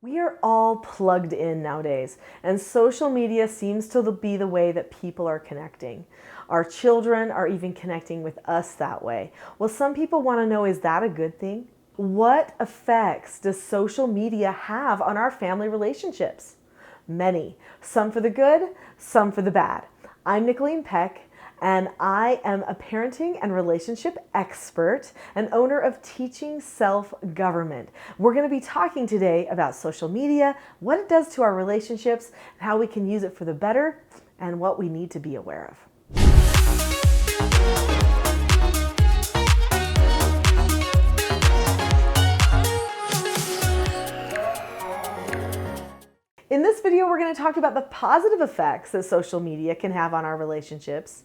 We are all plugged in nowadays, and social media seems to be the way that people are connecting. Our children are even connecting with us that way. Well, some people want to know, is that a good thing? What effects does social media have on our family relationships? Many. Some for the good, some for the bad. I'm Nicholeen Peck, and I am a parenting and relationship expert and owner of Teaching Self-Government. We're going to be talking today about social media, what it does to our relationships, and how we can use it for the better, and what we need to be aware of. In this video, we're going to talk about the positive effects that social media can have on our relationships.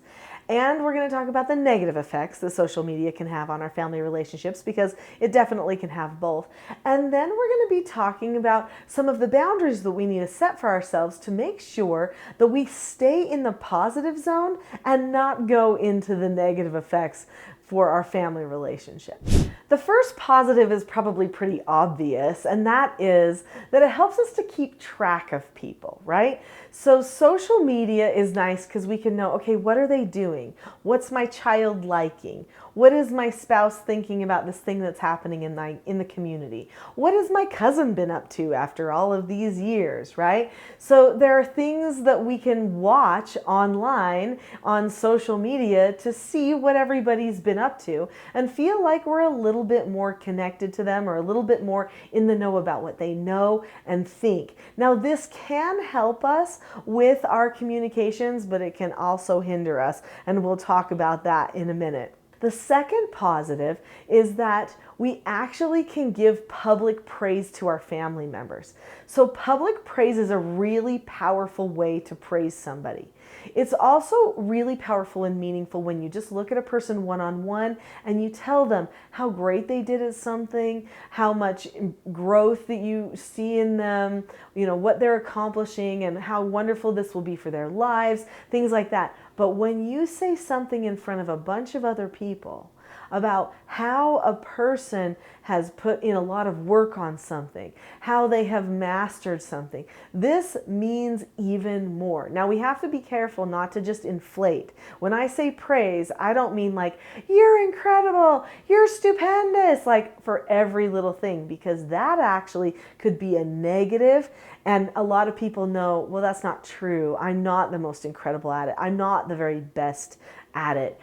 And we're going to talk about the negative effects that social media can have on our family relationships, because it definitely can have both. And then we're going to be talking about some of the boundaries that we need to set for ourselves to make sure that we stay in the positive zone and not go into the negative effects for our family relationship. The first positive is probably pretty obvious, and that is that it helps us to keep track of people, right? So social media is nice because we can know, okay, what are they doing? What's my child liking? What is my spouse thinking about this thing that's happening in the community? What has my cousin been up to after all of these years, right? So there are things that we can watch online on social media to see what everybody's been up to and feel like we're a little bit more connected to them or a little bit more in the know about what they know and think. Now, this can help us with our communications, but it can also hinder us, and we'll talk about that in a minute. The second positive is that we actually can give public praise to our family members. So public praise is a really powerful way to praise somebody. It's also really powerful and meaningful when you just look at a person one-on-one and you tell them how great they did at something, how much growth that you see in them, what they're accomplishing and how wonderful this will be for their lives, things like that. But when you say something in front of a bunch of other people about how a person has put in a lot of work on something, how they have mastered something, this means even more. Now, we have to be careful not to just inflate. When I say praise, I don't mean like, you're incredible, you're stupendous, like for every little thing, because that actually could be a negative. And a lot of people know, well, that's not true. I'm not the most incredible at it. I'm not the very best at it.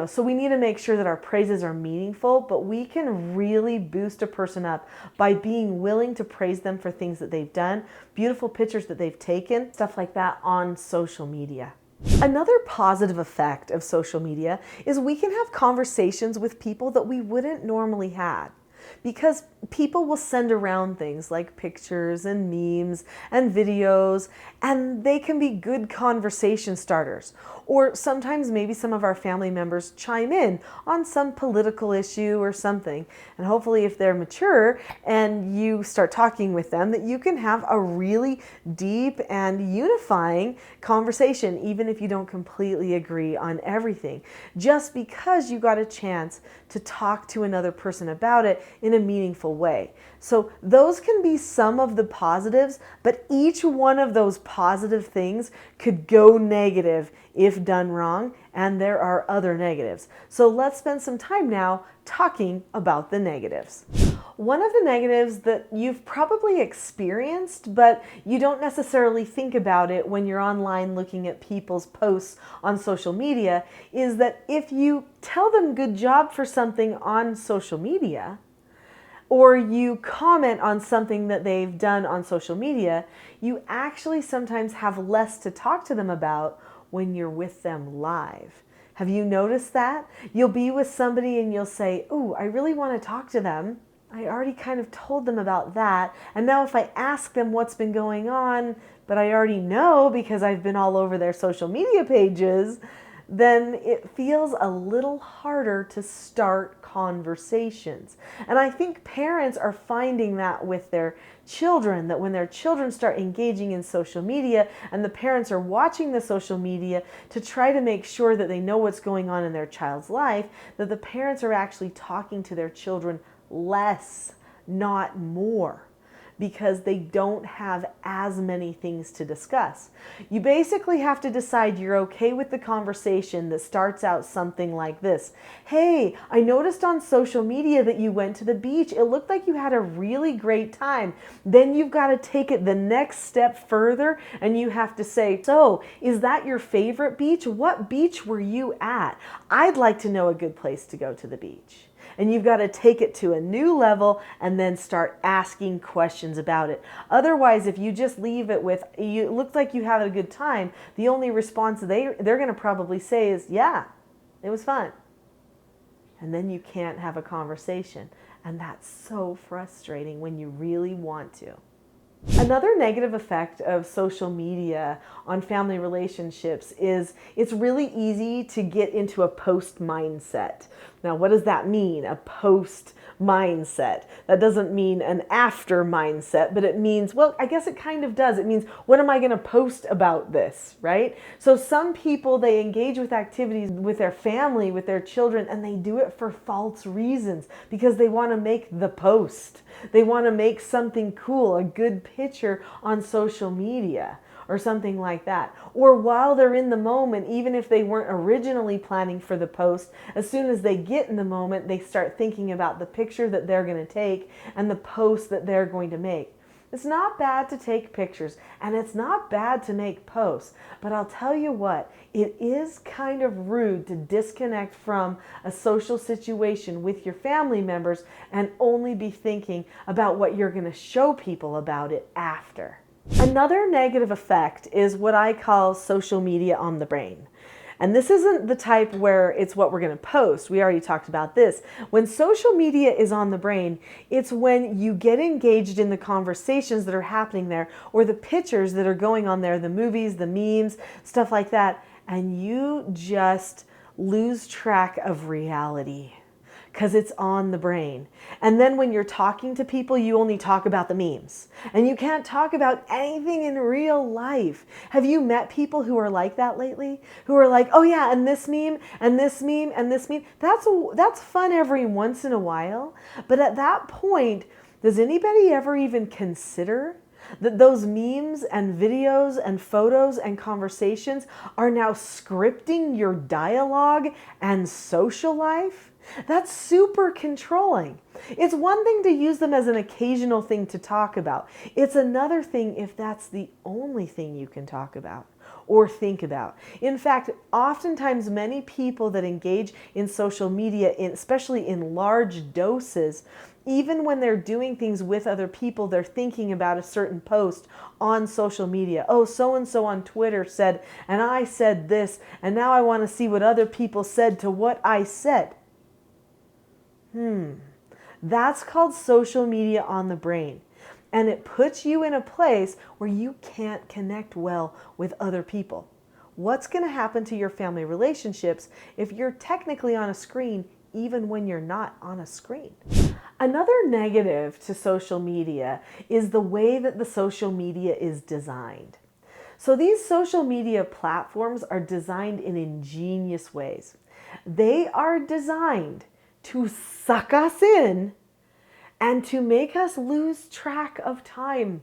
So we need to make sure that our praises are meaningful, but we can really boost a person up by being willing to praise them for things that they've done, beautiful pictures that they've taken, stuff like that on social media. Another positive effect of social media is we can have conversations with people that we wouldn't normally have, because people will send around things like pictures and memes and videos, and they can be good conversation starters. Or sometimes maybe some of our family members chime in on some political issue or something. And hopefully if they're mature and you start talking with them, that you can have a really deep and unifying conversation, even if you don't completely agree on everything, just because you got a chance to talk to another person about it in a meaningful way. So those can be some of the positives, but each one of those positive things could go negative if done wrong, and there are other negatives. So let's spend some time now talking about the negatives. One of the negatives that you've probably experienced, but you don't necessarily think about it when you're online looking at people's posts on social media, is that if you tell them good job for something on social media, or you comment on something that they've done on social media, you actually sometimes have less to talk to them about when you're with them live. Have you noticed that? You'll be with somebody and you'll say, "Ooh, I really want to talk to them. I already kind of told them about that. And now if I ask them what's been going on, but I already know because I've been all over their social media pages," then it feels a little harder to start conversations. And I think parents are finding that with their children, that when their children start engaging in social media and the parents are watching the social media to try to make sure that they know what's going on in their child's life, that the parents are actually talking to their children less, not more. because they don't have as many things to discuss. You basically have to decide you're okay with the conversation that starts out something like this. Hey, I noticed on social media that you went to the beach. It looked like you had a really great time. Then you've got to take it the next step further and you have to say, so is that your favorite beach? What beach were you at? I'd like to know a good place to go to the beach. And you've got to take it to a new level and then start asking questions about it. Otherwise, if you just leave it with, it looked like you had a good time, the only response they're going to probably say is, yeah, it was fun. And then you can't have a conversation. And that's so frustrating when you really want to. Another negative effect of social media on family relationships is it's really easy to get into a post mindset. Now, what does that mean? A post mindset. That doesn't mean an after mindset, but it means, well, I guess it kind of does. It means, what am I going to post about this, right? So some people, they engage with activities with their family, with their children, and they do it for false reasons because they want to make the post. They want to make something cool, a good picture on social media or something like that. Or while they're in the moment, even if they weren't originally planning for the post, as soon as they get in the moment, they start thinking about the picture that they're going to take and the post that they're going to make. It's not bad to take pictures and it's not bad to make posts, but I'll tell you what, it is kind of rude to disconnect from a social situation with your family members and only be thinking about what you're going to show people about it after. Another negative effect is what I call social media on the brain. And this isn't the type where it's what we're going to post. We already talked about this. When social media is on the brain, it's when you get engaged in the conversations that are happening there or the pictures that are going on there, the movies, the memes, stuff like that, and you just lose track of reality because it's on the brain. And then when you're talking to people, you only talk about the memes. And you can't talk about anything in real life. Have you met people who are like that lately? Who are like, oh yeah, and this meme, and this meme, and this meme. That's fun every once in a while. But at that point, does anybody ever even consider that those memes and videos and photos and conversations are now scripting your dialogue and social life? That's super controlling. It's one thing to use them as an occasional thing to talk about. It's another thing if that's the only thing you can talk about or think about. In fact, oftentimes many people that engage in social media, especially in large doses, even when they're doing things with other people, they're thinking about a certain post on social media. Oh, so-and-so on Twitter said, and I said this, and now I want to see what other people said to what I said. That's called social media on the brain. And it puts you in a place where you can't connect well with other people. What's going to happen to your family relationships if you're technically on a screen even when you're not on a screen? Another negative to social media is the way that the social media is designed. So these social media platforms are designed in ingenious ways. They are designed to suck us in and to make us lose track of time.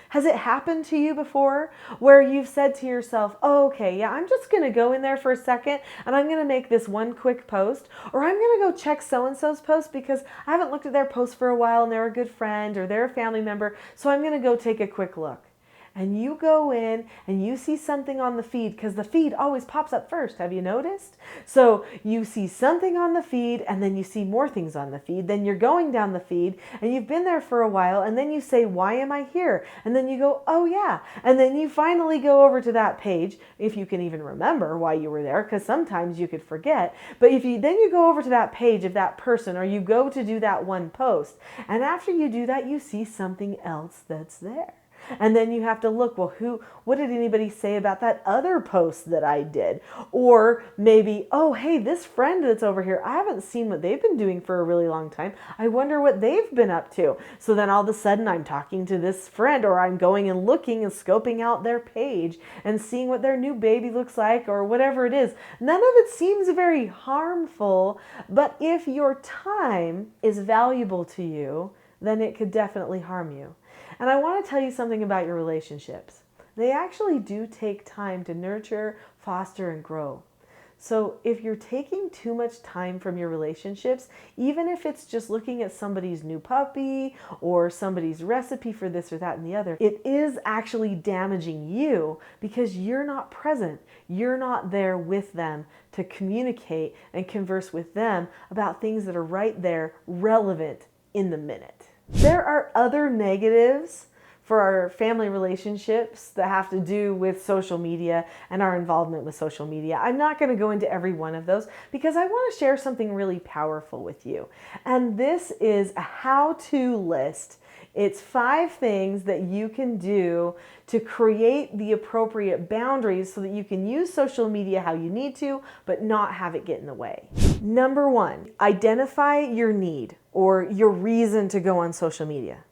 Has it happened to you before where you've said to yourself, oh, okay, yeah, I'm just going to go in there for a second and I'm going to make this one quick post, or I'm going to go check so-and-so's post because I haven't looked at their post for a while and they're a good friend or they're a family member, so I'm going to go take a quick look. And you go in and you see something on the feed because the feed always pops up first. Have you noticed? So you see something on the feed and then you see more things on the feed. Then you're going down the feed and you've been there for a while and then you say, why am I here? And then you go, oh yeah. And then you finally go over to that page, if you can even remember why you were there, because sometimes you could forget. But then you go over to that page of that person, or you go to do that one post. And after you do that, you see something else that's there. And then you have to look, well, what did anybody say about that other post that I did? Or maybe, oh, hey, this friend that's over here, I haven't seen what they've been doing for a really long time. I wonder what they've been up to. So then all of a sudden I'm talking to this friend, or I'm going and looking and scoping out their page and seeing what their new baby looks like or whatever it is. None of it seems very harmful, but if your time is valuable to you, then it could definitely harm you. And I want to tell you something about your relationships. They actually do take time to nurture, foster, and grow. So if you're taking too much time from your relationships, even if it's just looking at somebody's new puppy or somebody's recipe for this or that and the other, it is actually damaging you because you're not present. You're not there with them to communicate and converse with them about things that are right there, relevant in the minute. There are other negatives for our family relationships that have to do with social media and our involvement with social media. I'm not going to go into every one of those because I want to share something really powerful with you. And this is a how-to list. It's 5 things that you can do to create the appropriate boundaries so that you can use social media how you need to, but not have it get in the way. Number 1, identify your need or your reason to go on social media.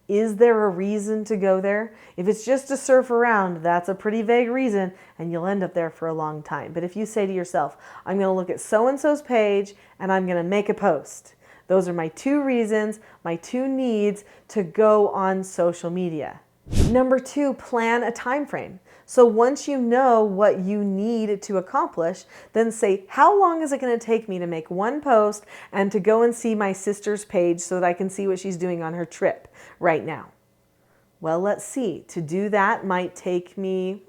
Is there a reason to go there? If it's just to surf around, that's a pretty vague reason and you'll end up there for a long time. But if you say to yourself, I'm going to look at so-and-so's page and I'm going to make a post. Those are my 2 reasons, my 2 needs to go on social media. Number 2, plan a time frame. So once you know what you need to accomplish, then say, how long is it going to take me to make 1 post and to go and see my sister's page so that I can see what she's doing on her trip right now? Well, let's see. To do that might take me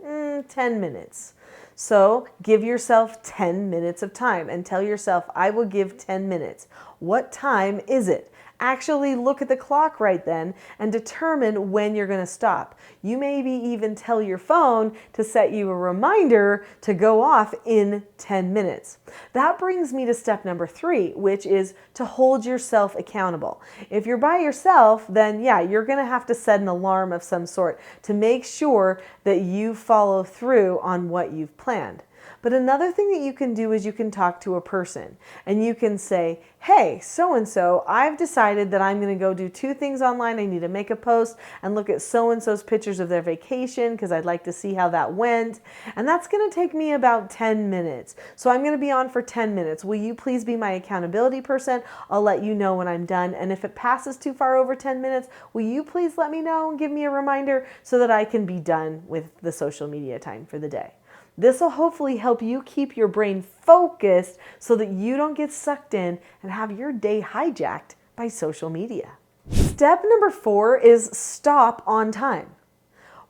10 minutes. So give yourself 10 minutes of time and tell yourself, I will give 10 minutes. What time is it? Actually look at the clock right then and determine when you're going to stop. You maybe even tell your phone to set you a reminder to go off in 10 minutes. That brings me to step number 3, which is to hold yourself accountable. If you're by yourself, then yeah, you're going to have to set an alarm of some sort to make sure that you follow through on what you've planned. But another thing that you can do is you can talk to a person and you can say, hey, so-and-so, I've decided that I'm going to go do 2 things online. I need to make a post and look at so-and-so's pictures of their vacation because I'd like to see how that went. And that's going to take me about 10 minutes. So I'm going to be on for 10 minutes. Will you please be my accountability person? I'll let you know when I'm done. And if it passes too far over 10 minutes, will you please let me know and give me a reminder so that I can be done with the social media time for the day? This will hopefully help you keep your brain focused so that you don't get sucked in and have your day hijacked by social media. Step number 4 is stop on time.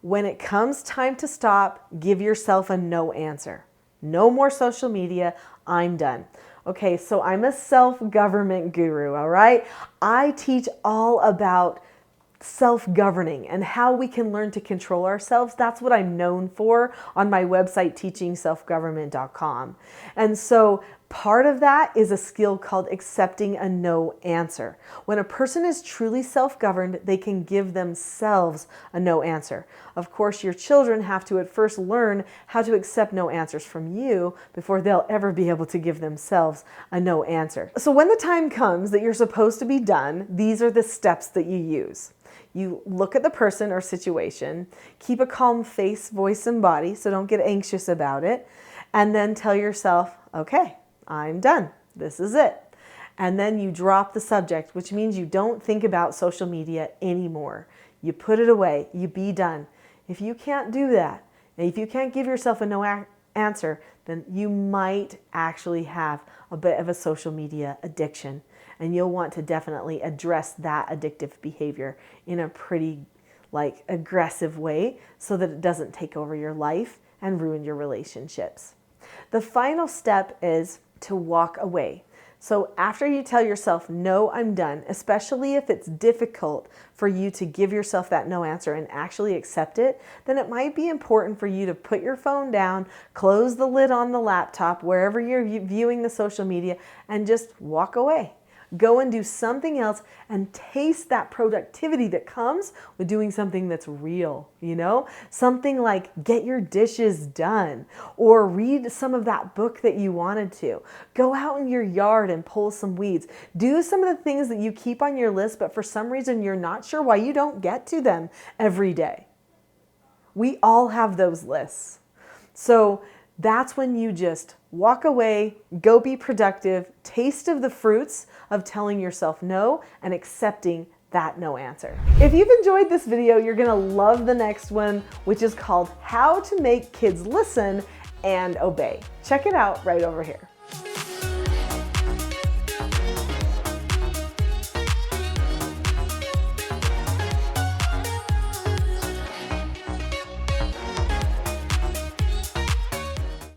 When it comes time to stop, give yourself a no answer. No more social media. I'm done. Okay, so I'm a self-government guru, all right? I teach all about self-governing and how we can learn to control ourselves. That's what I'm known for on my website, teachingselfgovernment.com. And so part of that is a skill called accepting a no answer. When a person is truly self-governed, they can give themselves a no answer. Of course, your children have to at first learn how to accept no answers from you before they'll ever be able to give themselves a no answer. So when the time comes that you're supposed to be done, these are the steps that you use. You look at the person or situation, keep a calm face, voice, and body, so don't get anxious about it, and then tell yourself, okay, I'm done. This is it. And then you drop the subject, which means you don't think about social media anymore. You put it away. You be done. If you can't do that, and if you can't give yourself a no answer, then you might actually have a bit of a social media addiction. And you'll want to definitely address that addictive behavior in a pretty aggressive way so that it doesn't take over your life and ruin your relationships. The final step is to walk away. So after you tell yourself, no, I'm done, especially if it's difficult for you to give yourself that no answer and actually accept it, then it might be important for you to put your phone down, close the lid on the laptop, wherever you're viewing the social media, and just walk away. Go and do something else and taste that productivity that comes with doing something that's real, Something like get your dishes done or read some of that book that you wanted to. Go out in your yard and pull some weeds. Do some of the things that you keep on your list, but for some reason you're not sure why you don't get to them every day. We all have those lists. So that's when you just walk away, go be productive, taste of the fruits of telling yourself no and accepting that no answer. If you've enjoyed this video, you're gonna love the next one, which is called How to Make Kids Listen and Obey. Check it out right over here.